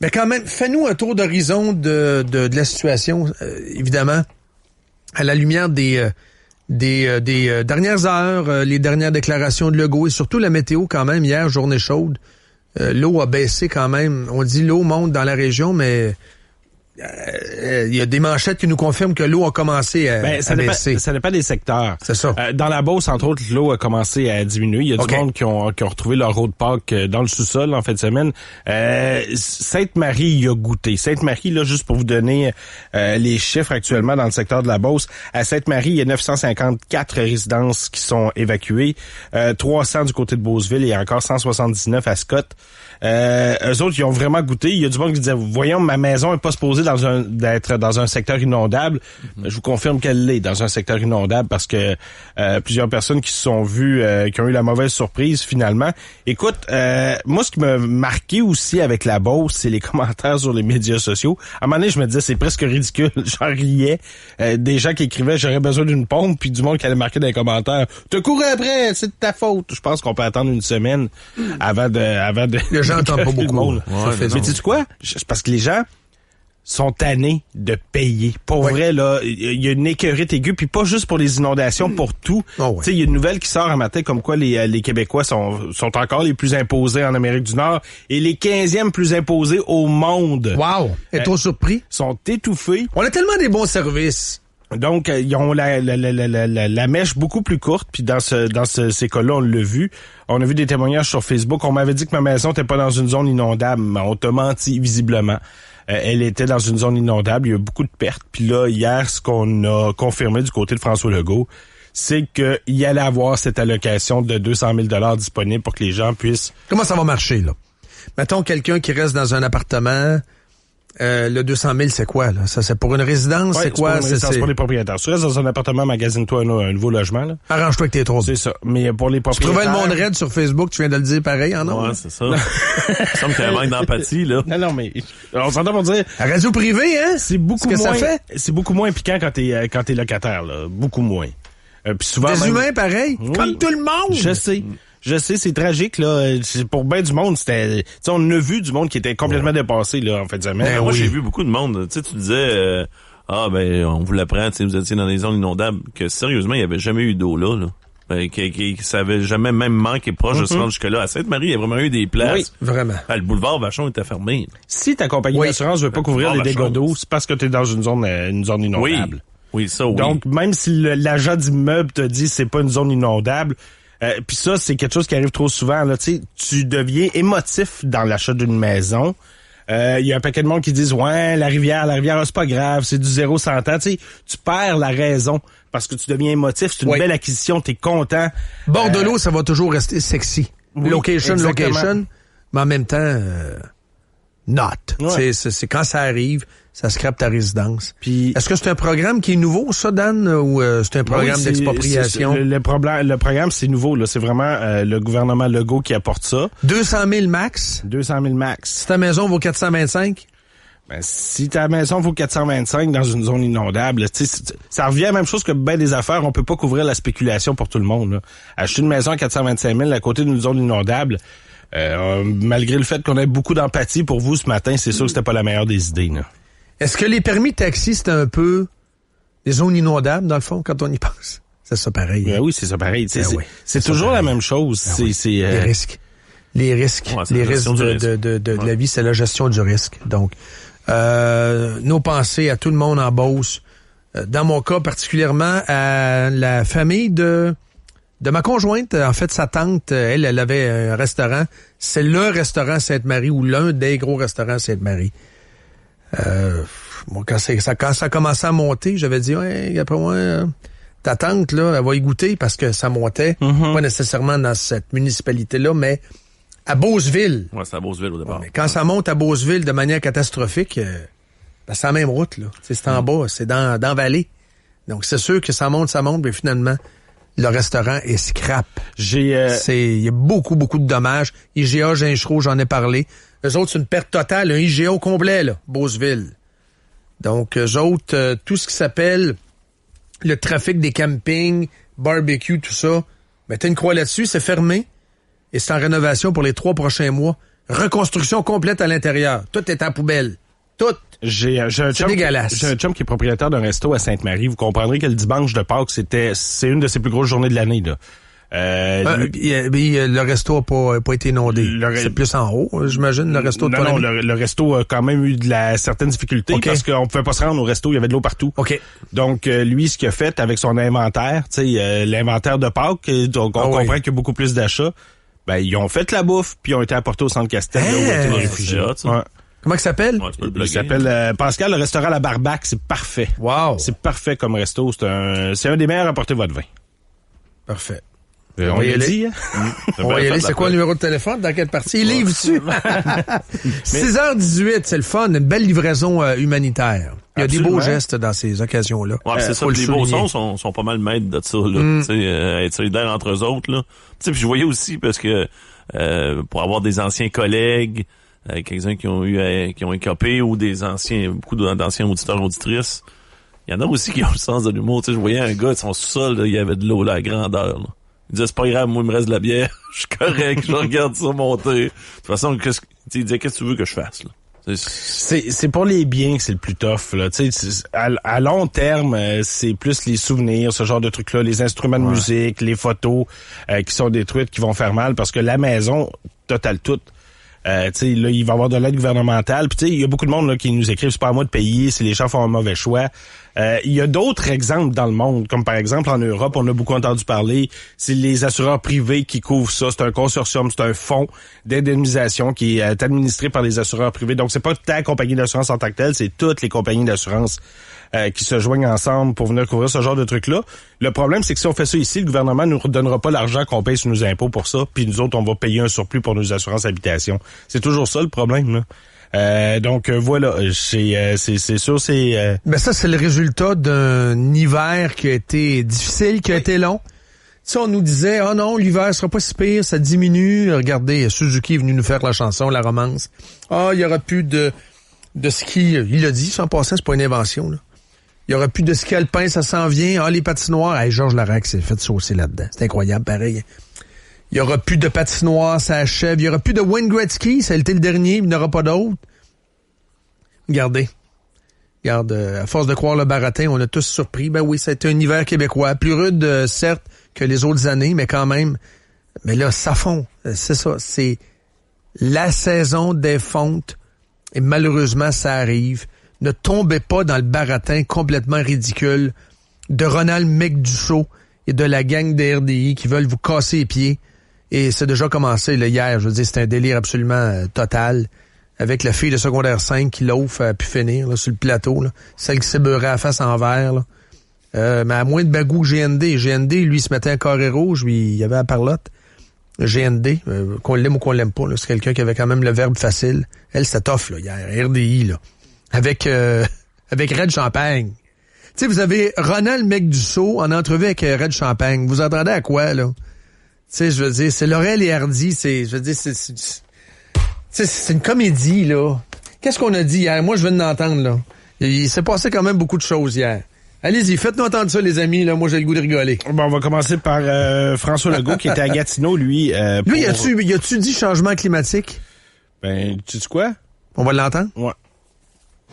Mais quand même, fais-nous un tour d'horizon de la situation, évidemment, à la lumière des dernières heures, les dernières déclarations de Legault et surtout la météo quand même. Hier, journée chaude, l'eau a baissé quand même. On dit l'eau monte dans la région, mais il y a des manchettes qui nous confirment que l'eau a commencé à baisser. Ça dépend des secteurs. C'est ça. Dans la Beauce, entre autres, l'eau a commencé à diminuer. Il y a du monde qui ont retrouvé leur eau de Pâques dans le sous-sol en fin de semaine. Sainte-Marie y a goûté. Sainte-Marie, là, juste pour vous donner les chiffres actuellement dans le secteur de la Beauce, à Sainte-Marie, il y a 954 résidences qui sont évacuées, 300 du côté de Beauceville et encore 179 à Scott. Eux autres, ils ont vraiment goûté. Il y a du monde qui disait, voyons, ma maison est pas supposée d'être dans un secteur inondable. Je vous confirme qu'elle l'est dans un secteur inondable parce que plusieurs personnes qui se sont vues, qui ont eu la mauvaise surprise finalement. Écoute, moi, ce qui m'a marqué aussi avec la Beauce, c'est les commentaires sur les médias sociaux. À un moment donné, je me disais, c'est presque ridicule. J'en riais. Des gens qui écrivaient, j'aurais besoin d'une pompe, puis du monde qui allait marquer dans les commentaires, te cours après, c'est de ta faute. Je pense qu'on peut attendre une semaine avant de Les gens n'entendent pas beaucoup. Mais sais-tu quoi? Parce que les gens sont tannés de payer. Pour vrai, là, il y a une écœurite aiguë, puis pas juste pour les inondations, pour tout. Tu sais, il y a une nouvelle qui sort un matin comme quoi les Québécois sont encore les plus imposés en Amérique du Nord et les 15e plus imposés au monde. Wow! Êtes-vous surpris? Sont étouffés. On a tellement des bons services. Donc, ils ont la mèche beaucoup plus courte, puis dans ces cas-là, on l'a vu. On a vu des témoignages sur Facebook. On m'avait dit que ma maison n'était pas dans une zone inondable, mais on t'a menti visiblement. Elle était dans une zone inondable. Il y a eu beaucoup de pertes. Puis là, hier, ce qu'on a confirmé du côté de François Legault, c'est qu'il allait avoir cette allocation de 200 000 $ disponible pour que les gens puissent... Comment ça va marcher, là? Mettons quelqu'un qui reste dans un appartement... le 200 000, c'est quoi, là? Ça, c'est pour une résidence? Ouais, c'est quoi? C'est pour les propriétaires. Si tu restes dans un appartement, magasine-toi un nouveau logement, là. Arrange-toi avec tes troubles. C'est ça. Mais pour les propriétaires... Tu trouvais le monde raide sur Facebook, tu viens de le dire pareil, en nom? Ouais, c'est ça. Il semble qu'il y a un manque d'empathie, là. Non, mais on s'entend pour dire... La radio privée, hein? C'est beaucoup moins... ça fait? C'est beaucoup moins piquant quand t'es locataire, là. Beaucoup moins. Puis souvent... Des humains, pareil? Oui. Comme tout le monde! Je sais, c'est tragique, là. Pour ben du monde, c'était... Tu sais, on a vu du monde qui était complètement dépassé, là, en fait de semaine. Moi, j'ai vu beaucoup de monde. Tu sais, tu disais, on vous l'apprend, tu sais, vous étiez dans des zones inondables, que sérieusement, il n'y avait jamais eu d'eau là. Ça avait jamais même manqué proche de se rendre jusque-là. À Sainte-Marie, il y a vraiment eu des places. Oui, vraiment. Le boulevard Vachon était fermé. Si ta compagnie d'assurance veut pas couvrir les dégâts d'eau, c'est parce que t'es dans une zone inondable. Oui, ça, oui. Donc, même si l'agent d'immeuble te dit c'est pas une zone inondable, puis ça, c'est quelque chose qui arrive trop souvent. Là, tu deviens émotif dans l'achat d'une maison. Il y a un paquet de monde qui disent ouais, la rivière, c'est pas grave, c'est du 0-100 ans. Tu perds la raison parce que tu deviens émotif. C'est une belle acquisition, t'es content. Bord de l'eau, ça va toujours rester sexy. Oui, location, mais en même temps, not. Ouais. C'est quand ça arrive, ça scrape ta résidence. Puis, est-ce que c'est un programme qui est nouveau, ça, Dan, ou c'est un programme d'expropriation? Le programme, c'est nouveau. Là, c'est vraiment le gouvernement Legault qui apporte ça. 200 000 max? 200 000 max. Si ta maison vaut 425? Ben, si ta maison vaut 425 dans une zone inondable, ça revient à la même chose que ben des affaires. On peut pas couvrir la spéculation pour tout le monde. Là. Acheter une maison à 425 000 à côté d'une zone inondable, malgré le fait qu'on ait beaucoup d'empathie pour vous ce matin, c'est sûr que c'était pas la meilleure des idées. Là. Est-ce que les permis de taxi, c'est un peu des zones inondables, dans le fond, quand on y pense? C'est ça pareil. Ben oui, c'est ça pareil. C'est toujours pareil. La même chose. Ben c'est les risques. Les risques. Ouais, les risques de la vie, c'est la gestion du risque. Donc, nos pensées à tout le monde en Beauce. Dans mon cas, particulièrement à la famille de ma conjointe. En fait, sa tante, elle avait un restaurant. C'est le restaurant Sainte-Marie ou l'un des gros restaurants Sainte-Marie. Moi, quand ça commençait à monter, j'avais dit, ouais, après moi, ta tante, là, elle va y goûter parce que ça montait. Pas nécessairement dans cette municipalité-là, mais à Beauceville. Ouais, c'est à Beauceville au départ. Mais quand ça monte à Beauceville de manière catastrophique, c'est la même route, là. C'est en bas, c'est dans vallée. Donc, c'est sûr que ça monte, mais finalement, le restaurant est scrap. Il y a beaucoup, beaucoup de dommages. IGA, Ginchereau, j'en ai parlé. Eux autres, c'est une perte totale, un IGA au complet, là, Beauceville. Donc, eux autres, tout ce qui s'appelle le trafic des campings, barbecue, tout ça, mettez une croix là-dessus, c'est fermé et c'est en rénovation pour les 3 prochains mois. Reconstruction complète à l'intérieur. Tout est en poubelle. Tout. J'ai un dégueulasse. J'ai un chum qui est propriétaire d'un resto à Sainte-Marie. Vous comprendrez que le dimanche de Pâques, c'est une de ses plus grosses journées de l'année, là. Le resto a pas été inondé. C'est plus en haut, j'imagine, le resto de Non, le resto a quand même eu de certaines difficultés parce qu'on pouvait pas se rendre au resto, il y avait de l'eau partout. OK. Donc, lui, ce qu'il a fait avec son inventaire, tu sais, l'inventaire de Pâques, donc on comprend qu'il y a beaucoup plus d'achats. Ben, ils ont fait la bouffe, puis ils ont été apportés au centre Castel, là où étaient les réfugiés. Comment il s'appelle? Ouais, Il s'appelle Pascal, le restaurant La Barbaque, c'est parfait. Wow. C'est parfait comme resto, c'est un des meilleurs à porter votre vin. Parfait. On va y aller. On va y aller. C'est quoi le numéro de téléphone? Dans quelle partie? Il livre dessus. 6h18, c'est le fun. Une belle livraison humanitaire. Il y a des beaux gestes dans ces occasions-là. Ouais, c'est ça. Les beaux sons sont pas mal maîtres de ça, là. Tu sais, être solidaire entre eux autres, là. Tu sais, puis je voyais aussi parce que pour avoir des anciens collègues, quelques-uns qui ont écopé ou beaucoup d'anciens auditeurs, auditrices, il y en a aussi qui ont le sens de l'humour. Tu sais, je voyais un gars de son sous-sol, là, il y avait de l'eau là, à grandeur, là. Il disait, c'est pas grave, moi, il me reste de la bière. Je suis correct, je regarde ça monter. De toute façon, il disait, qu'est-ce que tu veux que je fasse, là? C'est pour les biens que c'est le plus tough, là. Tu sais, à long terme, c'est plus les souvenirs, ce genre de trucs-là, les instruments de musique, les photos qui sont détruites, qui vont faire mal, parce que la maison, totale toute. Tu sais, là, il va y avoir de l'aide gouvernementale. Puis tu sais, il y a beaucoup de monde là, qui nous écrivent, c'est pas à moi de payer si les gens font un mauvais choix. Il y a d'autres exemples dans le monde, comme par exemple en Europe, on a beaucoup entendu parler, c'est les assureurs privés qui couvrent ça. C'est un consortium, c'est un fonds d'indemnisation qui est administré par les assureurs privés. Donc c'est pas ta compagnie d'assurance en tant que telle, c'est toutes les compagnies d'assurance qui se joignent ensemble pour venir couvrir ce genre de trucs-là. Le problème, c'est que si on fait ça ici, le gouvernement ne nous redonnera pas l'argent qu'on paye sur nos impôts pour ça, puis nous autres, on va payer un surplus pour nos assurances habitation. C'est toujours ça le problème, là. Donc voilà, c'est sûr, c'est... Ben ça, c'est le résultat d'un hiver qui a été difficile, qui a été long. Tu sais, on nous disait, oh non, l'hiver sera pas si pire, ça diminue. Regardez, Suzuki est venu nous faire la chanson, la romance. Ah, il y aura plus de ski. Il l'a dit, sans passant, c'est pas une invention, là. Il y aura plus de ski alpin, ça s'en vient. Ah, les patinoires. Hey, Georges Larac s'est fait saucer là-dedans. C'est incroyable, pareil. Il y aura plus de patinoires, ça achève. Il y aura plus de Wayne Gretzky, ça a été le dernier, il n'y en aura pas d'autres. Regardez. Regarde, à force de croire le baratin, on a tous surpris. Ben oui, ça a été un hiver québécois. Plus rude, certes, que les autres années, mais quand même. Mais là, ça fond. C'est ça. C'est la saison des fontes. Et malheureusement, ça arrive. Ne tombez pas dans le baratin complètement ridicule de Ronald McDussault et de la gang des RDI qui veulent vous casser les pieds. Et c'est déjà commencé là, hier. Je veux dire, c'est un délire absolument total. Avec la fille de secondaire 5 qui l'offre à pu finir là, sur le plateau. Là. Celle qui s'est beurrée à la face en verre. Là. Mais à moins de bagou GND. GND, lui, se mettait un carré rouge, lui, il y avait la parlotte. GND, qu'on l'aime ou qu'on l'aime pas. Là. C'est quelqu'un qui avait quand même le verbe facile. Elle, c'était tough là, hier. RDI, là. Avec Red Champagne. Tu sais, vous avez Ronald McDussault en entrevue avec Red Champagne. Vous entendez à quoi, là? Tu sais, je veux dire, c'est Laurel et Hardy. C'est une comédie, là. Qu'est-ce qu'on a dit hier? Moi, je viens d'entendre, là. Il s'est passé quand même beaucoup de choses hier. Allez-y, faites-nous entendre ça, les amis. Là, moi, j'ai le goût de rigoler. Bon, on va commencer par François Legault, qui était à Gatineau, lui. Lui, y a-tu dit changement climatique? Ben, tu sais quoi? On va l'entendre? Ouais.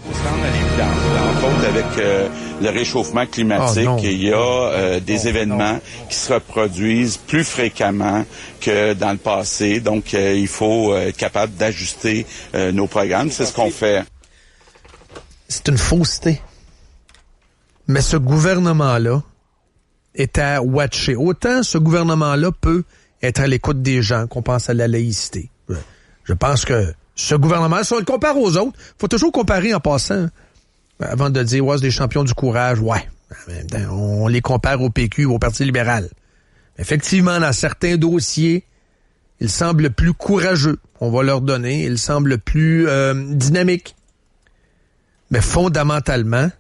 Entre autres, avec le réchauffement climatique, il y a des événements qui se reproduisent plus fréquemment que dans le passé. Donc, il faut être capable d'ajuster nos programmes. C'est ce qu'on fait. C'est une fausseté. Mais ce gouvernement-là est à watcher. Autant ce gouvernement-là peut être à l'écoute des gens qu'on pense à la laïcité. Je pense que ce gouvernement, si on le compare aux autres, faut toujours comparer en passant. Avant de dire, ouais, c'est des champions du courage, ouais. En même temps, on les compare au PQ, au Parti libéral. Effectivement, dans certains dossiers, ils semblent plus courageux. On va leur donner. Ils semblent plus dynamiques. Mais fondamentalement,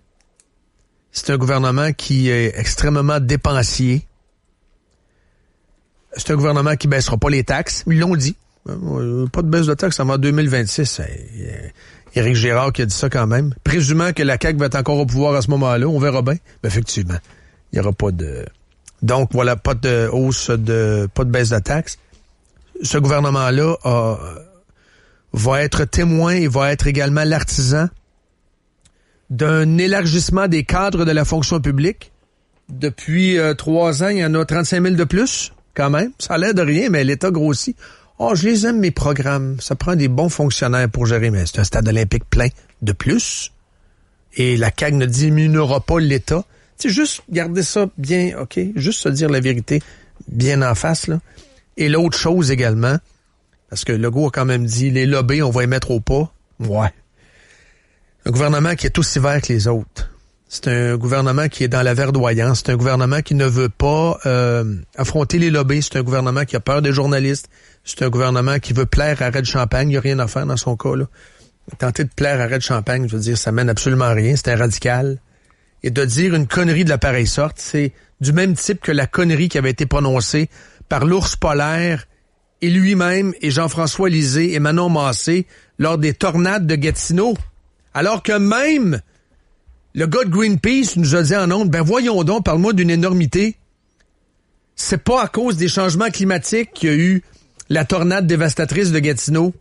c'est un gouvernement qui est extrêmement dépensier. C'est un gouvernement qui baissera pas les taxes. Ils l'ont dit. Pas de baisse de taxes avant 2026. Éric Girard qui a dit ça quand même. Présumant que la CAQ va être encore au pouvoir à ce moment-là, on verra bien. Mais effectivement, il n'y aura pas de... Donc, voilà, pas de hausse, pas de baisse de taxes. Ce gouvernement-là va être témoin et va être également l'artisan d'un élargissement des cadres de la fonction publique. Depuis 3 ans, il y en a 35 000 de plus, quand même. Ça a l'air de rien, mais l'État grossit. Oh, je les aime, mes programmes. Ça prend des bons fonctionnaires pour gérer, mais c'est un stade olympique plein de plus. Et la CAQ ne diminuera pas l'État. Tu sais, juste garder ça bien, OK? Juste se dire la vérité bien en face, là. Et l'autre chose également, parce que Legault a quand même dit, les lobbies, on va les mettre au pas. Ouais. Un gouvernement qui est aussi vert que les autres. C'est un gouvernement qui est dans la verdoyance. C'est un gouvernement qui ne veut pas affronter les lobbies. C'est un gouvernement qui a peur des journalistes. C'est un gouvernement qui veut plaire à Red Champagne. Il n'y a rien à faire dans son cas, là. Tenter de plaire à Red Champagne, je veux dire, ça mène absolument à rien. C'est un radical. Et de dire une connerie de la pareille sorte, c'est du même type que la connerie qui avait été prononcée par l'ours polaire et lui-même et Jean-François Lisée et Manon Massé lors des tornades de Gatineau. Alors que même le gars de Greenpeace nous a dit en ondes, ben voyons donc, parle-moi d'une énormité. C'est pas à cause des changements climatiques qu'il y a eu la tornade dévastatrice de Gatineau.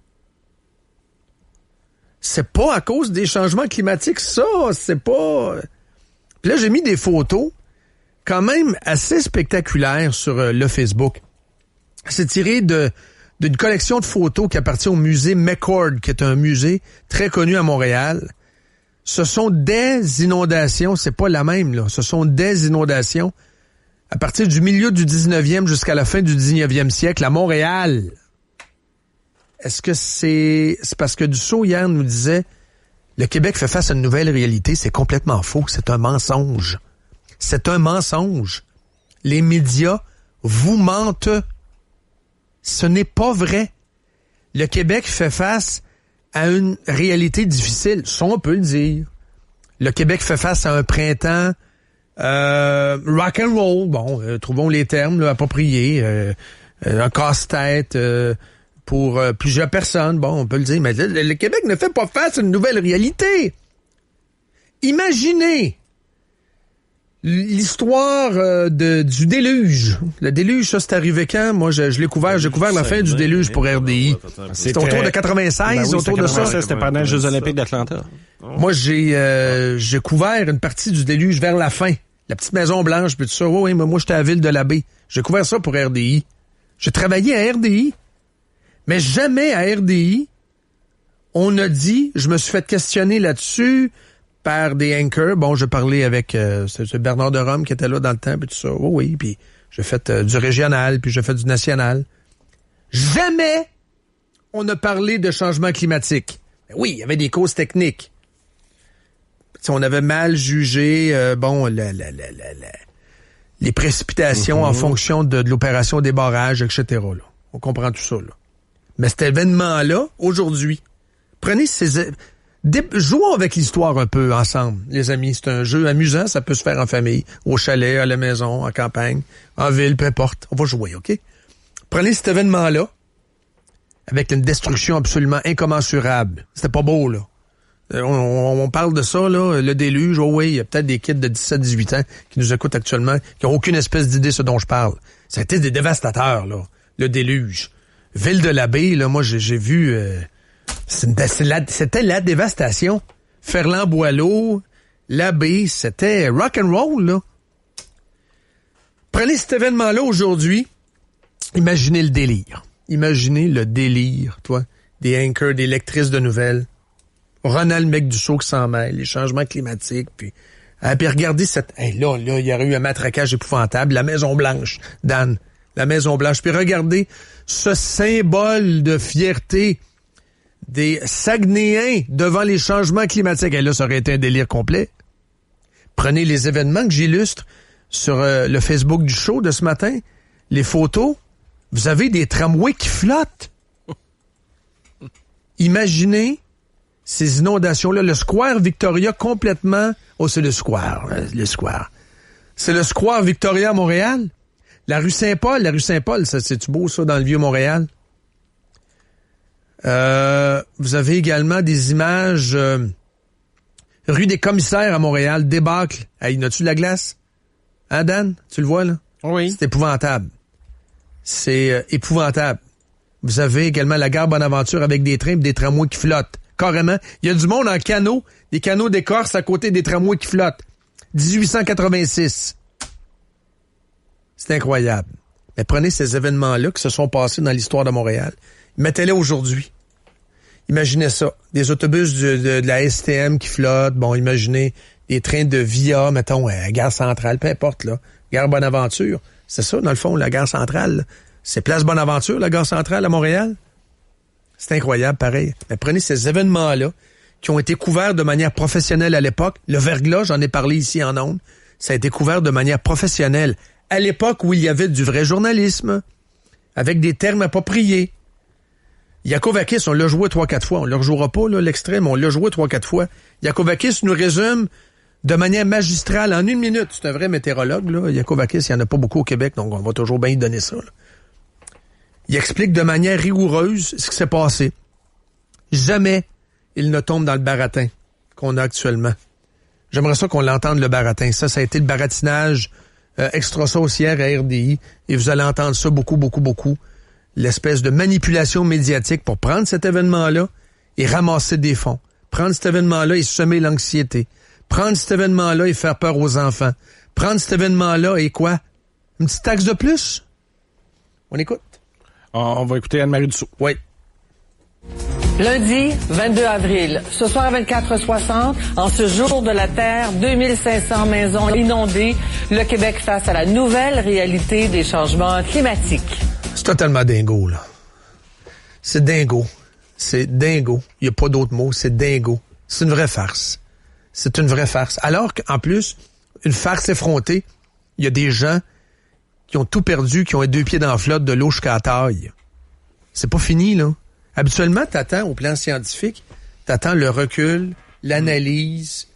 C'est pas à cause des changements climatiques, ça, c'est pas... Puis là, j'ai mis des photos quand même assez spectaculaires sur le Facebook. C'est tiré d'une collection de photos qui appartient au musée McCord, qui est un musée très connu à Montréal. Ce sont des inondations, c'est pas la même, là. Ce sont des inondations à partir du milieu du 19e jusqu'à la fin du 19e siècle à Montréal. Est-ce que c'est parce que Dussault hier nous disait le Québec fait face à une nouvelle réalité? C'est complètement faux. C'est un mensonge. C'est un mensonge. Les médias vous mentent. Ce n'est pas vrai. Le Québec fait face à une réalité difficile. Ça, on peut le dire. Le Québec fait face à un printemps rock and roll. Bon, trouvons les termes là, appropriés. Un casse-tête pour plusieurs personnes. Bon, on peut le dire. Mais le Québec ne fait pas face à une nouvelle réalité. Imaginez l'histoire du déluge. Le déluge, ça, c'est arrivé quand? Moi, je l'ai couvert. J'ai couvert la fin du déluge pour RDI. C'était autour de 96, autour de ça. C'était pendant les Jeux olympiques d'Atlanta. Moi, j'ai couvert une partie du déluge vers la fin. La petite Maison Blanche, puis tout ça. Oui, mais moi, j'étais à Ville de l'Abbé. J'ai couvert ça pour RDI. J'ai travaillé à RDI. Mais jamais à RDI, on a dit, je me suis fait questionner là-dessus par des anchors. Bon, je parlais avec c'est Bernard de Rome qui était là dans le temps, puis tout ça. Oh oui, puis j'ai fait du régional, puis j'ai fait du national. Jamais on a parlé de changement climatique. Oui, il y avait des causes techniques. T'sais, on avait mal jugé les précipitations en fonction de l'opération des barrages, etc. Là. On comprend tout ça. Là. Mais cet événement-là, aujourd'hui, prenez ces... Jouons avec l'histoire un peu ensemble, les amis. C'est un jeu amusant, ça peut se faire en famille, au chalet, à la maison, en campagne, en ville, peu importe. On va jouer, OK? Prenez cet événement-là, avec une destruction absolument incommensurable. C'était pas beau, là. On parle de ça, là, le déluge. Oh oui, il y a peut-être des kids de 17-18 ans qui nous écoutent actuellement, qui n'ont aucune espèce d'idée de ce dont je parle. C'était des dévastateurs, là, le déluge. Ville de l'Abbé, là, moi, j'ai vu... C'était la dévastation. Ferland-Boileau, l'Abbé, c'était rock and roll, là. Prenez cet événement-là aujourd'hui, imaginez le délire. Imaginez le délire, toi, des anchors, des lectrices de nouvelles. Ronald McDussault qui s'en mêle, les changements climatiques, puis regardez cette... là, il y aurait eu un matraquage épouvantable. La Maison-Blanche, Dan, la Maison-Blanche. Puis regardez ce symbole de fierté des Saguenayens devant les changements climatiques. Et là, ça aurait été un délire complet. Prenez les événements que j'illustre sur le Facebook du show de ce matin, les photos. Vous avez des tramways qui flottent. Imaginez ces inondations-là. Le square Victoria complètement... Oh, c'est le square. C'est le square Victoria à Montréal. La rue Saint-Paul, ça, c'est-tu beau, ça, dans le Vieux-Montréal? Vous avez également des images rue des Commissaires à Montréal, débâcle. Hey, n'as-tu de la glace? Dan? Tu le vois, là? Oui. C'est épouvantable. C'est épouvantable. Vous avez également la gare Bonaventure avec des trains et des tramways qui flottent. Carrément. Il y a du monde en canot, des canots d'écorce à côté des tramways qui flottent. 1886. C'est incroyable. Mais prenez ces événements-là qui se sont passés dans l'histoire de Montréal. Mettez-les aujourd'hui. Imaginez ça. Des autobus de la STM qui flottent. Bon, imaginez des trains de VIA, mettons, à Gare Centrale, peu importe, là. Gare Bonaventure. C'est ça, dans le fond, la Gare Centrale. Là. C'est Place Bonaventure, la Gare Centrale à Montréal. C'est incroyable, pareil. Mais prenez ces événements-là qui ont été couverts de manière professionnelle à l'époque. Le verglas, j'en ai parlé ici en ondes. Ça a été couvert de manière professionnelle. À l'époque où il y avait du vrai journalisme, avec des termes appropriés. Yakovakis, on l'a joué 3-4 fois. On ne le rejouera pas, là, l'extrait, mais on l'a joué 3-4 fois. Yakovakis nous résume de manière magistrale en 1 minute. C'est un vrai météorologue, là. Yakovakis, il n'y en a pas beaucoup au Québec, donc on va toujours bien lui donner ça, là. Il explique de manière rigoureuse ce qui s'est passé. Jamais il ne tombe dans le baratin qu'on a actuellement. J'aimerais ça qu'on l'entende, le baratin. Ça a été le baratinage extra-saucière à RDI. Et vous allez entendre ça beaucoup, beaucoup, beaucoup. L'espèce de manipulation médiatique pour prendre cet événement-là et ramasser des fonds. Prendre cet événement-là et semer l'anxiété. Prendre cet événement-là et faire peur aux enfants. Prendre cet événement-là et quoi? Une petite taxe de plus? On écoute. On va écouter Anne-Marie Dussault. Oui. Lundi, 22 avril. Ce soir à 24h60, en ce jour de la Terre, 2500 maisons inondées. Le Québec face à la nouvelle réalité des changements climatiques. C'est totalement dingo, là. C'est dingo. C'est dingo. Il n'y a pas d'autre mot. C'est dingo. C'est une vraie farce. C'est une vraie farce. Alors qu'en plus, une farce effrontée, il y a des gens qui ont tout perdu, qui ont les 2 pieds dans la flotte, de l'eau jusqu'à la taille. C'est pas fini, là. Habituellement, t'attends au plan scientifique, t'attends le recul, l'analyse,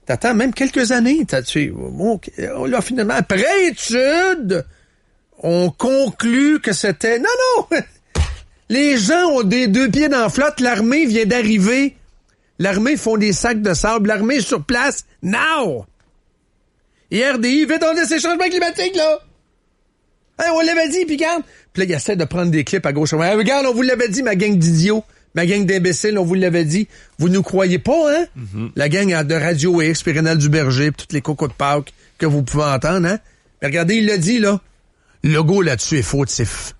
t'attends même quelques années. Là, finalement, après étude, on conclut que c'était... Non! Les gens ont des 2 pieds dans la flotte, l'armée vient d'arriver, l'armée font des sacs de sable, l'armée est sur place, now! Et RDI, vite, on a ces changements climatiques, là! Hey, on l'avait dit, puis regarde. Puis là, il essaie de prendre des clips à gauche. Hey, regarde, on vous l'avait dit, ma gang d'idiots, ma gang d'imbéciles, on vous l'avait dit. Vous nous croyez pas, hein? Mm-hmm. La gang de Radio X, puis Rénal Duberger, puis toutes les cocos de Pâques que vous pouvez entendre, hein? Mais regardez, il l'a dit, là. Le logo là-dessus est fautif.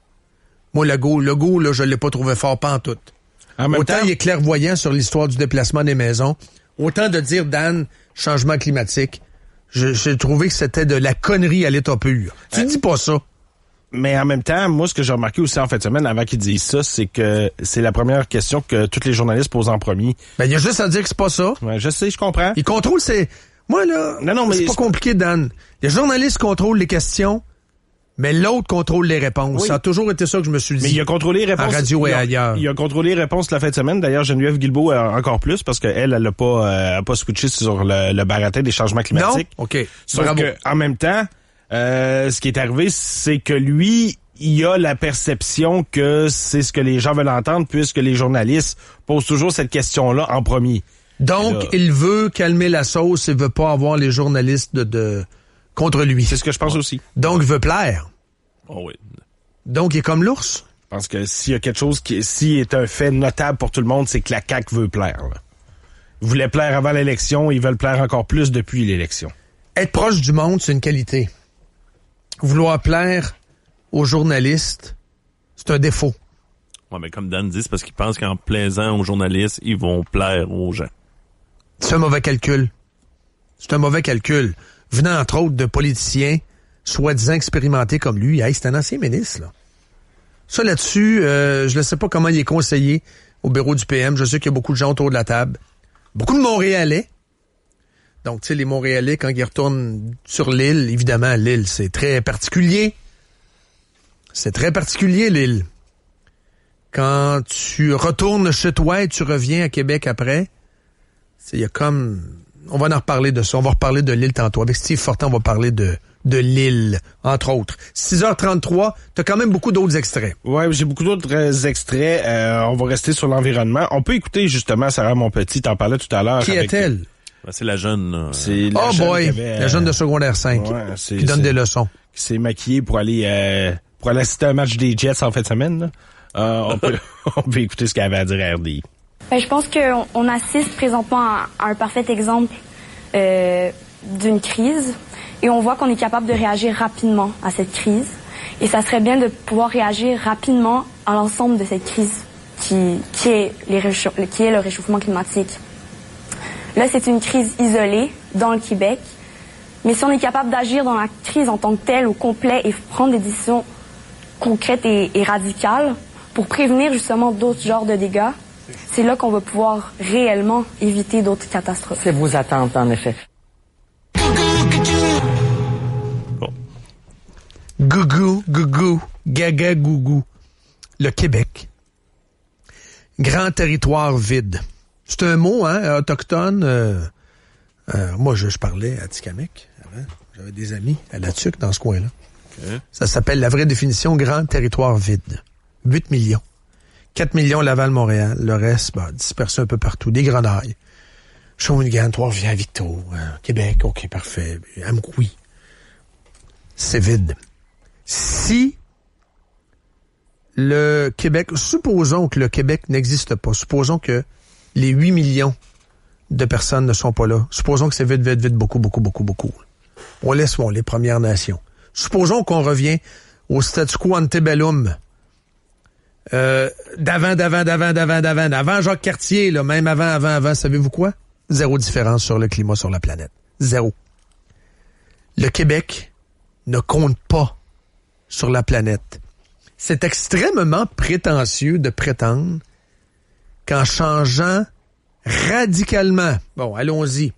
Moi, le logo, là, je l'ai pas trouvé fort pantoute. Autant il est clairvoyant sur l'histoire du déplacement des maisons, autant de dire, Dan, changement climatique, j'ai trouvé que c'était de la connerie à l'état pur. Tu dis pas ça. Mais en même temps, moi, ce que j'ai remarqué aussi en fin de semaine, avant qu'ils disent ça, c'est que c'est la première question que tous les journalistes posent en premier. Ben, il y a juste à dire que c'est pas ça. Ouais, je sais, je comprends. Ils contrôlent Moi, là, non, mais c'est pas compliqué, Dan. Les journalistes contrôlent les questions, mais l'autre contrôle les réponses. Oui. Ça a toujours été ça que je me suis dit. Mais il a contrôlé les réponses. À radio et ailleurs. Il a contrôlé les réponses la fin de semaine. D'ailleurs, Geneviève Guilbeault encore plus, parce qu'elle, elle a pas switché sur le baratin des changements climatiques. Non? OK. Sauf que, en même temps, ce qui est arrivé, c'est que lui, il a la perception que c'est ce que les gens veulent entendre, puisque les journalistes posent toujours cette question-là en premier. Donc, là, il veut calmer la sauce et veut pas avoir les journalistes contre lui. C'est ce que je pense aussi. Donc, il veut plaire. Oh oui. Donc, il est comme l'ours. Je pense que s'il y a quelque chose s'il est un fait notable pour tout le monde, c'est que la CAQ veut plaire. Là. Ils voulaient plaire avant l'élection, ils veulent plaire encore plus depuis l'élection. Être proche du monde, c'est une qualité. Vouloir plaire aux journalistes, c'est un défaut. Ouais, mais comme Dan dit, c'est parce qu'ils pensent qu'en plaisant aux journalistes, ils vont plaire aux gens. C'est un mauvais calcul. C'est un mauvais calcul. Venant, entre autres, de politiciens soi-disant expérimentés comme lui. Hey, c'est un ancien ministre, là. Ça, là-dessus, je ne sais pas comment il est conseillé au bureau du PM. Je sais qu'il y a beaucoup de gens autour de la table. Beaucoup de Montréalais. Donc, tu sais, les Montréalais, quand ils retournent sur l'île, évidemment, l'île, c'est très particulier. C'est très particulier, l'île. Quand tu retournes chez toi et tu reviens à Québec après, il y a comme... On va en reparler de ça. On va reparler de l'île tantôt. Avec Steve Fortin, on va parler de l'île, entre autres. 6h33, t'as quand même beaucoup d'autres extraits. Ouais, j'ai beaucoup d'autres extraits. On va rester sur l'environnement. On peut écouter, justement, Sarah Monpetit, t'en parlais tout à l'heure. Qui est-elle? C'est la jeune... C'est la jeune boy! La jeune de secondaire 5, qui donne des leçons. Qui s'est maquillée pour aller assister à un match des Jets en fin de semaine, là. On peut écouter ce qu'elle avait à dire à RDI. Je pense qu'on assiste présentement à un parfait exemple d'une crise et on voit qu'on est capable de réagir rapidement à cette crise. Et ça serait bien de pouvoir réagir rapidement à l'ensemble de cette crise qui est le réchauffement climatique. Là, c'est une crise isolée dans le Québec. Mais si on est capable d'agir dans la crise en tant que telle, au complet, et prendre des décisions concrètes et radicales pour prévenir justement d'autres genres de dégâts, c'est là qu'on va pouvoir réellement éviter d'autres catastrophes. C'est vos attentes, en effet. Gougou, gougou, gaga, gougou. Le Québec. Grand territoire vide. C'est un mot, hein, autochtone. Moi, je parlais à Tikamek avant. J'avais des amis à La Tuque dans ce coin-là. Okay. Ça s'appelle la vraie définition, grand territoire vide. 8 millions. 4 millions Laval-Montréal. Le reste, dispersé un peu partout. Des Grenailles. Shawinigan, Trois-Rivières, Victo. Québec, OK, parfait. Amkoui. C'est vide. Si le Québec, supposons que le Québec n'existe pas, supposons que les 8 millions de personnes ne sont pas là, supposons que c'est vide, beaucoup. On laisse les Premières Nations. Supposons qu'on revient au statu quo antebellum d'avant Jacques Cartier, là, même avant, savez-vous quoi? 0 différence sur le climat sur la planète. 0. Le Québec ne compte pas sur la planète. C'est extrêmement prétentieux de prétendre qu'en changeant radicalement, allons-y,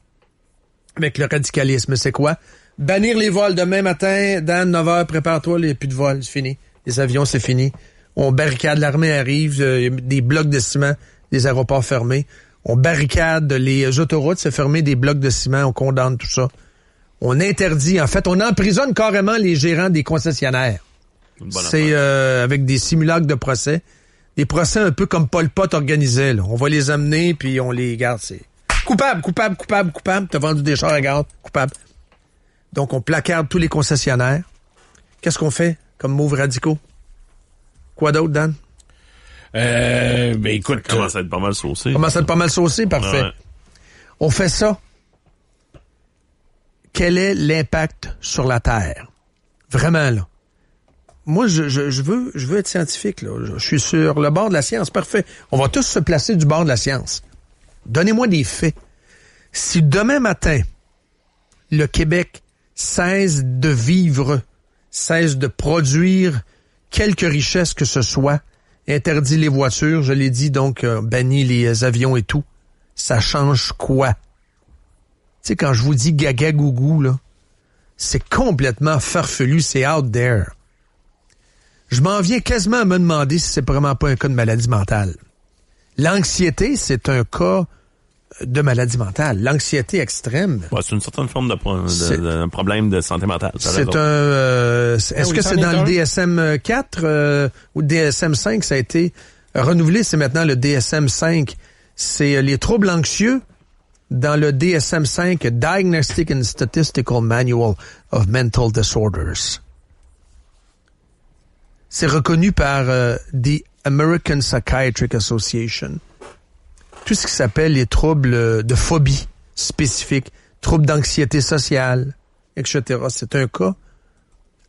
avec le radicalisme, c'est quoi? Bannir les vols demain matin, Dan, 9h, prépare-toi, il n'y a plus de vols, c'est fini. Les avions, c'est fini. On barricade, l'armée arrive, des blocs de ciment, des aéroports fermés. On barricade les autoroutes, c'est fermé, des blocs de ciment, on condamne tout ça. On interdit, en fait, on emprisonne carrément les gérants des concessionnaires. C'est avec des simulacres de procès. Des procès un peu comme Pol Pot organisait. Là. On va les amener, puis on les garde. C'est coupable. T'as vendu des chars à garde, coupable. Donc, on placarde tous les concessionnaires. Qu'est-ce qu'on fait comme move radicaux? Quoi d'autre, Dan? Écoute... Ça commence à être pas mal saucé. Parfait. Ouais. On fait ça. Quel est l'impact sur la Terre? Vraiment, là. Moi, je veux être scientifique, là. Je suis sur le bord de la science. Parfait. On va tous se placer du bord de la science. Donnez-moi des faits. Si demain matin, le Québec cesse de vivre, cesse de produire quelque richesse que ce soit, interdit les voitures, je l'ai dit, donc bannit les avions et tout, ça change quoi? Tu sais, quand je vous dis gaga gougou, là, c'est complètement farfelu, c'est out there. Je m'en viens quasiment à me demander si c'est vraiment pas un cas de maladie mentale. L'anxiété, c'est un cas de maladie mentale. L'anxiété extrême. Ouais, c'est une certaine forme de problème de santé mentale. C'est est-ce que c'est dans le DSM-4 ou le DSM-5? Ça a été renouvelé, c'est maintenant le DSM-5. C'est les troubles anxieux dans le DSM-5, Diagnostic and Statistical Manual of Mental Disorders. C'est reconnu par the American Psychiatric Association. Tout ce qui s'appelle les troubles de phobie spécifiques, troubles d'anxiété sociale, etc. C'est un cas.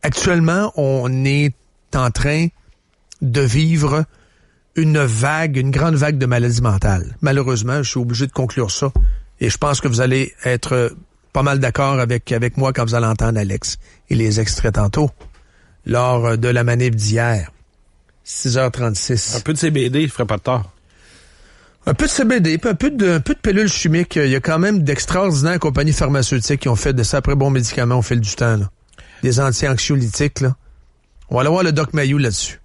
Actuellement, on est en train de vivre une grande vague de maladies mentales. Malheureusement, je suis obligé de conclure ça. Et je pense que vous allez être pas mal d'accord avec moi quand vous allez entendre Alex et les extraits tantôt. Lors de la manip d'hier, 6h36. Un peu de CBD, il ferait pas de tort. Un peu de CBD, un peu de pilules chimiques. Il y a quand même d'extraordinaires compagnies pharmaceutiques qui ont fait de ça après bons médicaments au fil du temps. Là. Des anti-anxiolytiques. Là. On va aller voir le Doc Mayou là-dessus.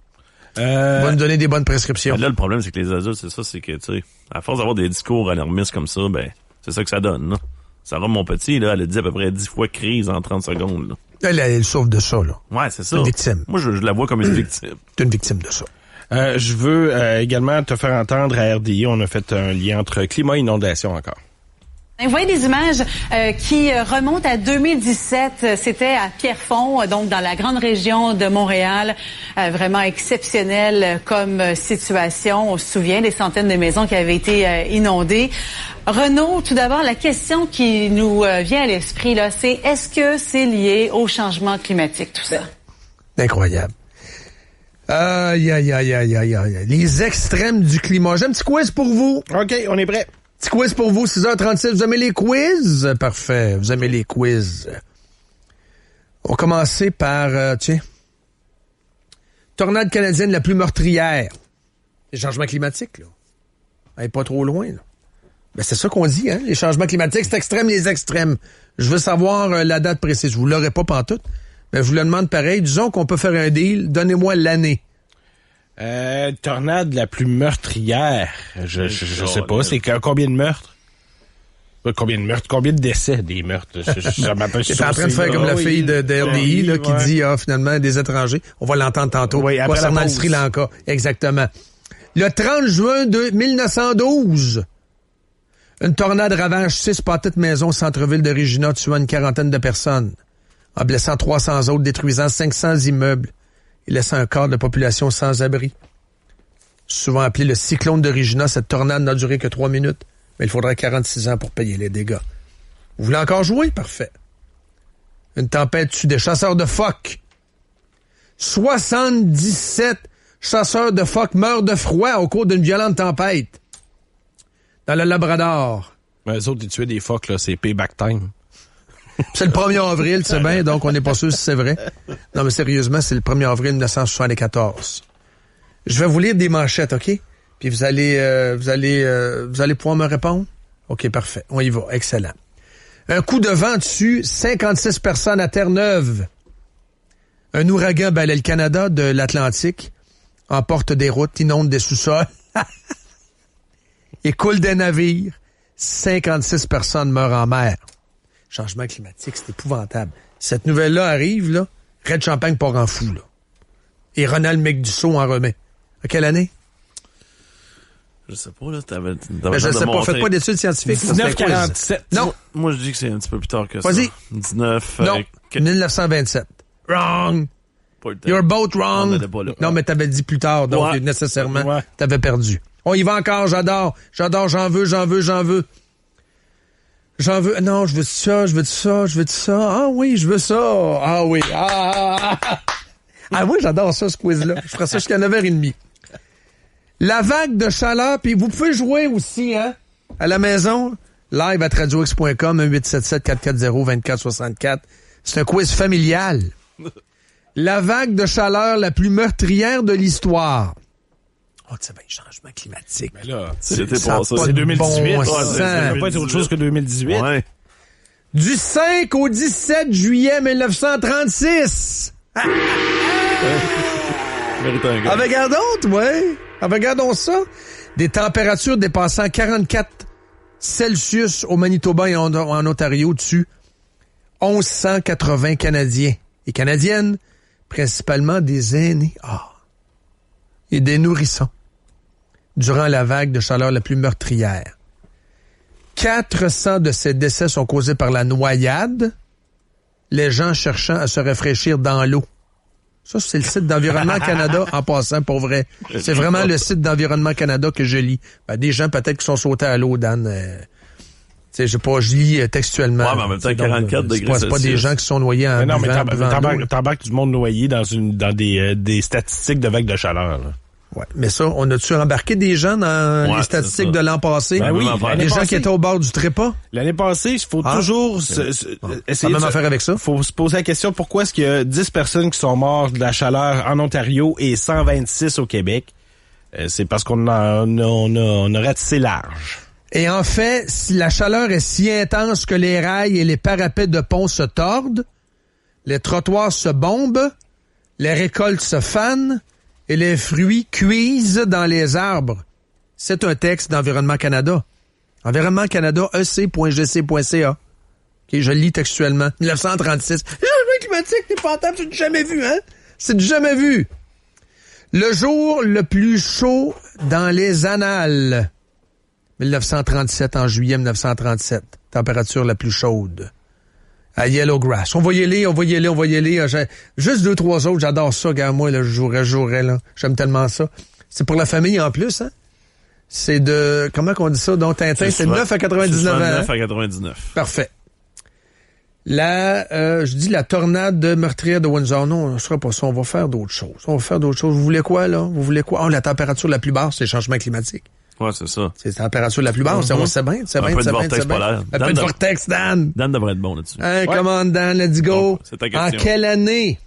Il va nous donner des bonnes prescriptions. Là, le problème, c'est que les adultes, c'est ça, c'est que, tu sais, à force d'avoir des discours alarmistes comme ça, c'est ça que ça donne, là. Sarah, mon petit, là, elle a dit à peu près 10 fois crise en 30 secondes, là. Elle souffre de ça, là. Ouais, c'est ça. C'est une victime. Moi, je la vois comme une victime. C'est une victime de ça. Je veux également te faire entendre à RDI, on a fait un lien entre climat et inondation encore. Vous voyez des images qui remontent à 2017. C'était à Pierrefonds, donc dans la grande région de Montréal. Vraiment exceptionnel comme situation. On se souvient des centaines de maisons qui avaient été inondées. Renaud, tout d'abord, la question qui nous vient à l'esprit, là, c'est est-ce que c'est lié au changement climatique, tout ça? Incroyable. Aïe, aïe, aïe, aïe, aïe, aïe. Les extrêmes du climat. J'ai un petit quiz pour vous. OK, on est prêt. Petit quiz pour vous, 6h36. Vous aimez les quiz? Parfait, vous aimez les quiz. On va commencer par, tornade canadienne la plus meurtrière. Les changements climatiques, là. Elle est pas trop loin, là. Ben, c'est ça qu'on dit, hein? Les changements climatiques, c'est extrême, les extrêmes. Je veux savoir la date précise. Je vous l'aurai pas pantoute, mais je vous le demande pareil. Disons qu'on peut faire un deal. Donnez-moi l'année. Tornade la plus meurtrière. Je sais pas. C'est combien de meurtres? Combien de meurtres? Combien de décès des meurtres? Ça m'appelle C'est en train de faire comme la fille de RDI, là, qui dit, finalement, des étrangers. On va l'entendre tantôt. Oui, après concernant le Sri Lanka. Exactement. Le 30 juin de 1912, une tornade ravage 6 petites maisons au centre-ville de Regina, tuant une quarantaine de personnes, en blessant 300 autres, détruisant 500 immeubles et laissant un quart de population sans abri. Souvent appelé le cyclone de Regina, cette tornade n'a duré que 3 minutes, mais il faudrait 46 ans pour payer les dégâts. Vous voulez encore jouer? Parfait. Une tempête tue des chasseurs de phoques. 77 chasseurs de phoques meurent de froid au cours d'une violente tempête. Dans le Labrador. Mais eux autres, ils tuaient des phoques, là, c'est payback time. C'est le 1er avril, c'est bien, donc on n'est pas sûr si c'est vrai. Non, mais sérieusement, c'est le 1er avril 1974. Je vais vous lire des manchettes, OK? Puis vous allez pouvoir me répondre? OK, parfait. On y va. Excellent. Un coup de vent tue 56 personnes à Terre-Neuve. Un ouragan balaie le Canada de l'Atlantique, emporte des routes, inonde des sous-sols et coule des navires. 56 personnes meurent en mer. Changement climatique, c'est épouvantable. Cette nouvelle-là arrive, là, Red Champagne part en fou, là. Et Ronald McDussault en remet. À quelle année? Je sais pas, là. Je sais pas, faites pas d'études scientifiques. 1947. Non. Moi, je dis que c'est un petit peu plus tard que ça. Vas-y. 19... Non, 1927. Wrong. You're both wrong. Non, mais t'avais dit plus tard, donc nécessairement, t'avais perdu. On y va encore, j'adore, j'en veux. Non, je veux ça. Ah oui, je veux ça. Ah oui. Ah oui, j'adore ça, ce quiz-là. Je ferai ça jusqu'à 9h30. La vague de chaleur, puis vous pouvez jouer aussi, hein, à la maison, live à radiox.com, 1-877-440-2464. C'est un quiz familial. La vague de chaleur la plus meurtrière de l'histoire. Oh, c'est bien le changement climatique. Mais là, c'est 2018. Bon ça peut pas être autre chose que 2018. Ouais. Du 5 au 17 juillet 1936. Regardons ça. Des températures dépassant 44 Celsius au Manitoba et en Ontario tuent 1180 Canadiens et Canadiennes, principalement des aînés et des nourrissons, durant la vague de chaleur la plus meurtrière. 400 de ces décès sont causés par la noyade, les gens cherchant à se rafraîchir dans l'eau. Ça, c'est le site d'Environnement Canada, en passant, pour vrai. C'est vraiment le site d'Environnement Canada que je lis. Ben, des gens peut-être qui sont sautés à l'eau, Dan. Je lis textuellement. Ouais, mais en même temps, 44 degrés Celsius. C'est pas des gens qui sont noyés en non, buvant mais t'embarques du monde noyé dans des statistiques de vagues de chaleur, là. Ouais, mais ça, on a-tu embarqué des gens dans les statistiques de l'an passé? Ben oui, des gens qui étaient au bord du trépas? L'année passée, il faut toujours essayer de faire avec ça. Faut se poser la question, pourquoi est-ce qu'il y a 10 personnes qui sont mortes de la chaleur en Ontario et 126 au Québec? C'est parce qu'on a ratissé large. Et en fait, si la chaleur est si intense que les rails et les parapets de pont se tordent, les trottoirs se bombent, les récoltes se fanent, et les fruits cuisent dans les arbres. C'est un texte d'Environnement Canada. Environnement Canada, ec.gc.ca. OK, je le lis textuellement. 1936. Le changement climatique, t'es fantôme, c'est du jamais vu, hein? C'est du jamais vu. Le jour le plus chaud dans les annales. 1937, en juillet 1937. Température la plus chaude. À Yellowgrass. On va y aller. Juste 2-3 autres, j'adore ça, gars. Moi, là, je jouerais, là. J'aime tellement ça. C'est pour la famille en plus, hein? C'est de... Comment qu'on dit ça? Donc, Tintin, c'est 9 à 99 ans. 9 à 99. Parfait. Je dis la tornade de meurtrière de Windsor. Non, on ne fera pas ça. On va faire d'autres choses. Vous voulez quoi, là? Oh, la température la plus basse, c'est le changement climatique. Ouais, c'est ça. C'est la température la plus basse. On sait bien, Un peu de vortex polaire. Un peu de vortex, Dan. Dan devrait être bon là-dessus. Commande, Dan, let's go. Bon, c'est ta question. En quelle année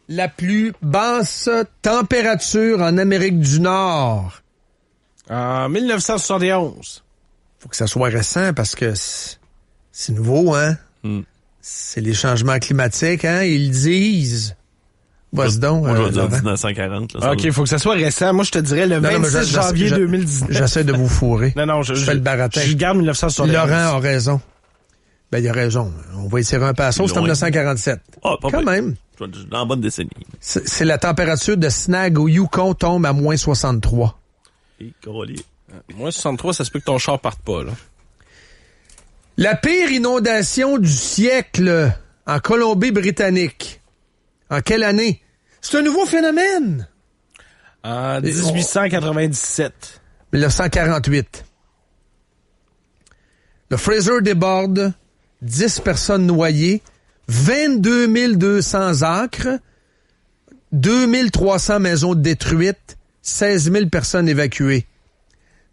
la plus basse température en Amérique du Nord? En 1971. Faut que ça soit récent parce que c'est nouveau, hein? C'est les changements climatiques, hein? Ils disent. Vas-y donc. Moi, je vais dire 1940. Là, OK, il faut que ça soit récent. Moi, je te dirais le 26 janvier 2019. J'essaie de vous fourrer. Non, je fais le baratin. Je garde 1971. Laurent a raison. Ben, il a raison. On va étirer un peu à ça. C'est en 1947. Quand même. Dans la bonne décennie. C'est la température de Snag au Yukon tombe à moins 63. Moins 63, ça se peut que ton char parte pas, là. La pire inondation du siècle en Colombie-Britannique. En quelle année? C'est un nouveau phénomène. En 1897. 1948. Le Fraser déborde, 10 personnes noyées, 22 200 acres, 2300 maisons détruites, 16 000 personnes évacuées.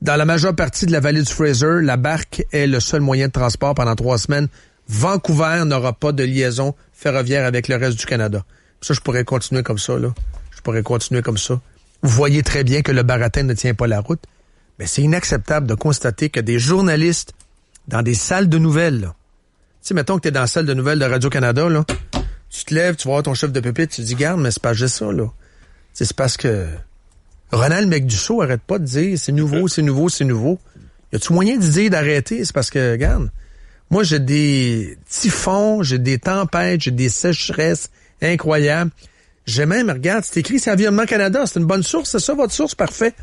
Dans la majeure partie de la vallée du Fraser, la barque est le seul moyen de transport pendant 3 semaines. Vancouver n'aura pas de liaison ferroviaire avec le reste du Canada. Ça, je pourrais continuer comme ça, là. Vous voyez très bien que le baratin ne tient pas la route. Mais c'est inacceptable de constater que des journalistes dans des salles de nouvelles, là. Tu sais, mettons que t'es dans la salle de nouvelles de Radio-Canada, là. Tu te lèves, tu vas voir ton chef de pupitre, tu te dis, garde, mais c'est pas juste ça, là. C'est parce que Ronald McDussault arrête pas de dire, c'est nouveau. Y a-tu moyen de dire d'arrêter? C'est parce que, regarde, moi, j'ai des typhons, j'ai des tempêtes, j'ai des sécheresses incroyables. J'ai même, regarde, c'est écrit, c'est Environnement Canada. C'est une bonne source, c'est ça votre source? Parfait.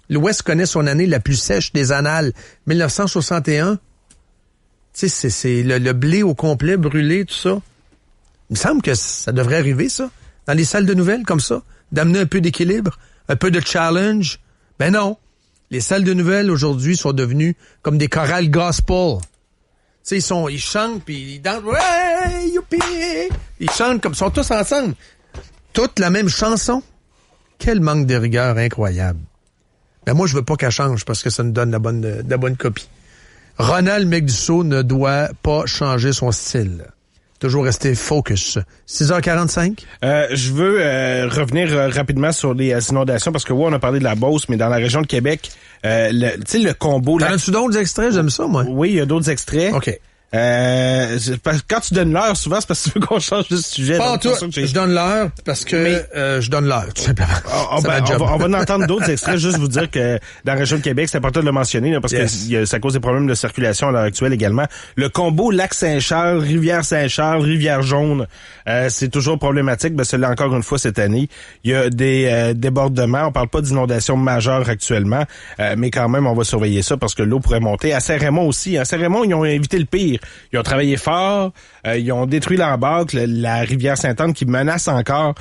L'Ouest connaît son année la plus sèche des annales. 1961. Tu sais, c'est le blé au complet brûlé, tout ça. Il me semble que ça devrait arriver, ça, dans les salles de nouvelles, comme ça, d'amener un peu d'équilibre, un peu de challenge. Ben non. Les salles de nouvelles, aujourd'hui, sont devenues comme des chorales gospel. Tu sais, ils chantent, puis ils dansent. Ouais, youpi! Ils chantent comme ils sont tous ensemble. Toute la même chanson. Quel manque de rigueur incroyable. Ben moi, je veux pas qu'elle change parce que ça nous donne la bonne copie. Ronald McDussault ne doit pas changer son style. Toujours rester focus. 6h45. Je veux revenir rapidement sur les inondations parce que on a parlé de la Beauce, mais dans la région de Québec, tu sais, le combo... T'en as-tu d'autres extraits? J'aime ça, moi. Oui, il y a d'autres extraits. OK. Quand tu donnes l'heure, souvent, c'est parce que tu veux qu'on change de sujet. Pas tout. Je donne l'heure parce que je donne l'heure, tout simplement. On va en entendre d'autres extraits. Juste vous dire que dans la région de Québec, c'est important de le mentionner là, parce que ça cause des problèmes de circulation à l'heure actuelle également. Le combo Lac-Saint-Charles, Rivière-Saint-Charles, Rivière-Jaune, c'est toujours problématique. Ben, celui-là, encore une fois, cette année, il y a des débordements. On parle pas d'inondations majeures actuellement, mais quand même, on va surveiller ça parce que l'eau pourrait monter. À Saint-Raymond aussi. À Saint-Raymond, ils ont évité le pire. Ils ont travaillé fort, ils ont détruit l'embarque, la rivière Sainte-Anne qui menace encore,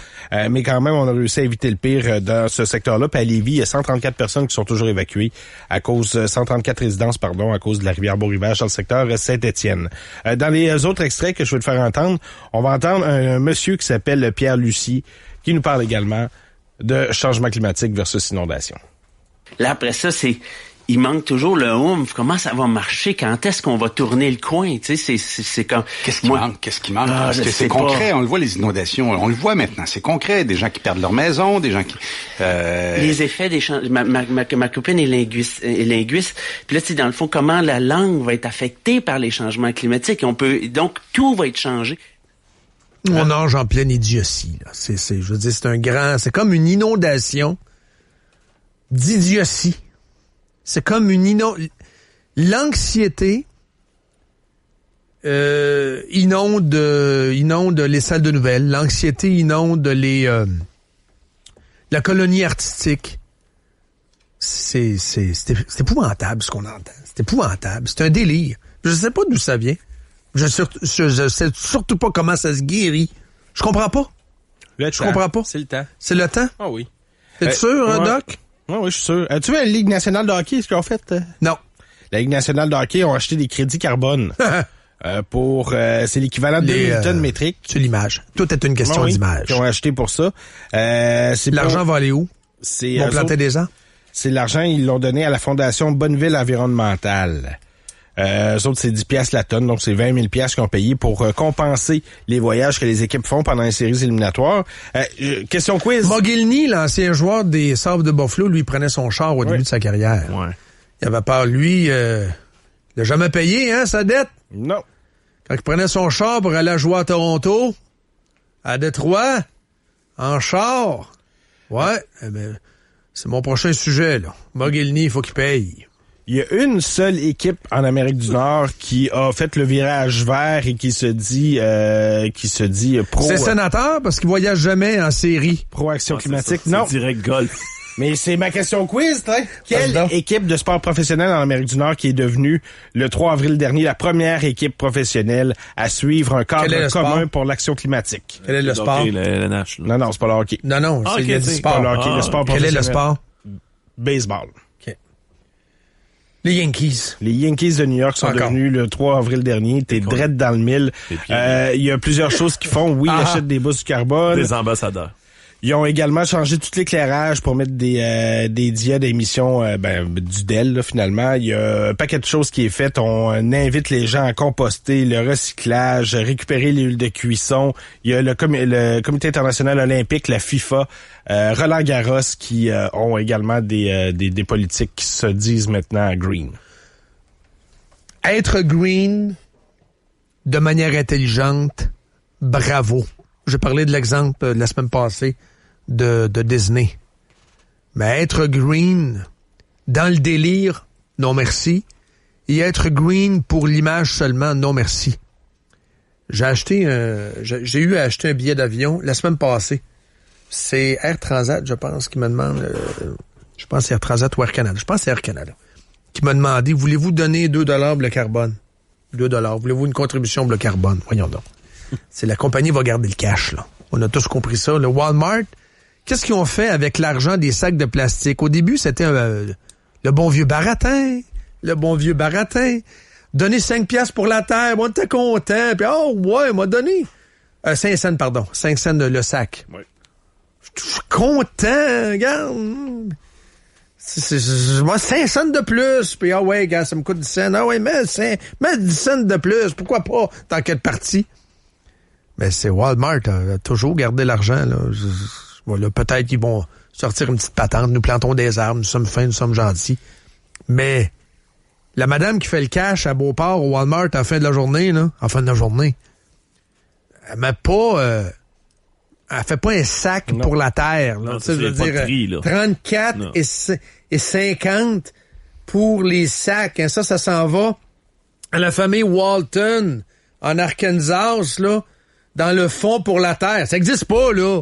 mais quand même, on a réussi à éviter le pire dans ce secteur-là. Puis à Lévis, il y a 134 personnes qui sont toujours évacuées 134 résidences, à cause de la rivière Beau-Rivage dans le secteur Saint-Étienne. Dans les autres extraits que je vais te faire entendre, on va entendre un monsieur qui s'appelle Pierre Lucie, qui nous parle également de changement climatique versus inondation. Là, après ça, il manque toujours le oomph. Comment ça va marcher? Quand est-ce qu'on va tourner le coin? Tu sais, c'est comme... Qu'est-ce qui manque? Parce que c'est concret. On le voit, les inondations. On le voit maintenant. C'est concret. Des gens qui perdent leur maison, des gens qui... Les effets des changements... Ma copine est linguiste. Puis là, tu sais, dans le fond, comment la langue va être affectée par les changements climatiques? Donc, tout va être changé. On nage en pleine idiotie, là. Je veux dire, c'est comme une inondation d'idiotie. C'est comme l'anxiété inonde les salles de nouvelles. L'anxiété inonde la colonie artistique. c'est épouvantable ce qu'on entend. C'est épouvantable. C'est un délire. Je sais pas d'où ça vient. Je sais surtout pas comment ça se guérit. Je comprends pas. Je comprends pas. C'est le temps. C'est le temps? Ah oui. T'es sûr, hein, Doc? Oui, je suis sûr. Tu vois, la Ligue nationale de hockey, ce qu'ils ont fait? Non. La Ligue nationale de hockey ont acheté des crédits carbone. C'est l'équivalent de 2000 tonnes métriques. C'est l'image. Tout est une question d'image. Ils ont acheté pour ça. L'argent va aller où? Ils vont planter des arbres? C'est l'argent, ils l'ont donné à la Fondation Bonneville Environnementale. Eux autres, c'est 10 piastres la tonne, donc c'est 20 000 piastres qu'ils ont payé pour compenser les voyages que les équipes font pendant les séries éliminatoires. Question quiz. Mogilny, l'ancien joueur des Sabres de Buffalo, lui, prenait son char au début de sa carrière. Ouais. Il avait peur, lui, il n'a jamais payé, hein, sa dette? Non. Quand il prenait son char pour aller jouer à Toronto, à Détroit, en char. Ouais, c'est mon prochain sujet, là. Mogilny, il faut qu'il paye. Il y a une seule équipe en Amérique du Nord qui a fait le virage vert et qui se dit pro. C'est sénateur parce qu'il voyage jamais en série. Pro action climatique. Non. C'est direct golf. Mais c'est ma question quiz, hein? Quelle équipe de sport professionnel en Amérique du Nord qui est devenue, le 3 avril dernier, la première équipe professionnelle à suivre un cadre commun pour l'action climatique? Quel est le sport? Le NH, non, c'est pas le hockey. Non, c'est le sport. Pas le hockey, le sport professionnel. Quel est le sport? Baseball. OK. Les Yankees. Les Yankees de New York sont devenus le 3 avril dernier. T'es drette dans le mille. Il y a plusieurs choses qu'ils font. Oui, ils achètent des bus du carbone. Des ambassadeurs. Ils ont également changé tout l'éclairage pour mettre des diodes à émission du DEL, là, finalement. Il y a un paquet de choses qui est fait. On invite les gens à composter, le recyclage, récupérer les huiles de cuisson. Il y a le Comité international olympique, la FIFA, Roland Garros qui ont également des politiques qui se disent maintenant green. Être green de manière intelligente, bravo. J'ai parlé de l'exemple de la semaine passée de Disney. Mais être green dans le délire, non merci. Et être green pour l'image seulement, non merci. J'ai eu à acheter un billet d'avion la semaine passée. C'est Air Transat, je pense, qui me demande... je pense que c'est Air Transat ou Air Canada. Je pense que c'est Air Canada. Qui m'a demandé, voulez-vous donner 2 $ pour le carbone? 2 $. Voulez-vous une contribution pour le carbone? Voyons donc. C'est la compagnie va garder le cash, là. On a tous compris ça. Le Walmart, qu'est-ce qu'ils ont fait avec l'argent des sacs de plastique? Au début, c'était le bon vieux baratin. Le bon vieux baratin. Donner 5 piastres pour la terre. Moi, t'es content. Puis, il m'a donné 5 cents, pardon. 5 cents le sac. Oui. Je suis content, regarde. Moi, 5 cents de plus. Puis, gars, ça me coûte 10 cents. Mets 10 cents de plus. Pourquoi pas? Dans quelle partie? Mais c'est Walmart a toujours gardé l'argent. Là. Voilà, peut-être qu'ils vont sortir une petite patente. Nous plantons des arbres, nous sommes fins, nous sommes gentils. Mais la madame qui fait le cash à Beauport au Walmart en fin de la journée, elle met pas... elle fait pas un sac pour la terre. Là. Non, je veux dire, prix, là. 34 et 50 pour les sacs. Hein, ça s'en va à la famille Walton en Arkansas, là. Dans le fond pour la terre. Ça existe pas, là.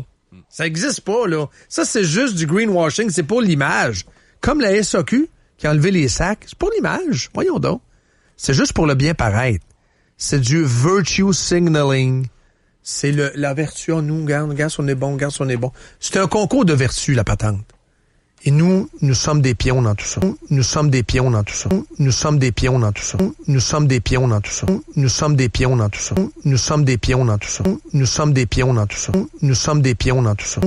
Ça existe pas, là. Ça, c'est juste du greenwashing. C'est pour l'image. Comme la SAQ qui a enlevé les sacs. C'est pour l'image. Voyons donc. C'est juste pour le bien paraître. C'est du virtue signaling. C'est la vertu. Nous, regarde, on est bon, on est bon. C'est un concours de vertu, la patente. Et nous sommes des pions dans tout ça. Nous sommes des pions dans tout ça. Nous sommes des pions dans tout ça. Nous sommes des pions dans tout ça. Nous sommes des pions dans tout ça. Nous sommes des pions dans tout ça. Nous sommes des pions dans tout ça. Nous sommes des pions dans tout ça.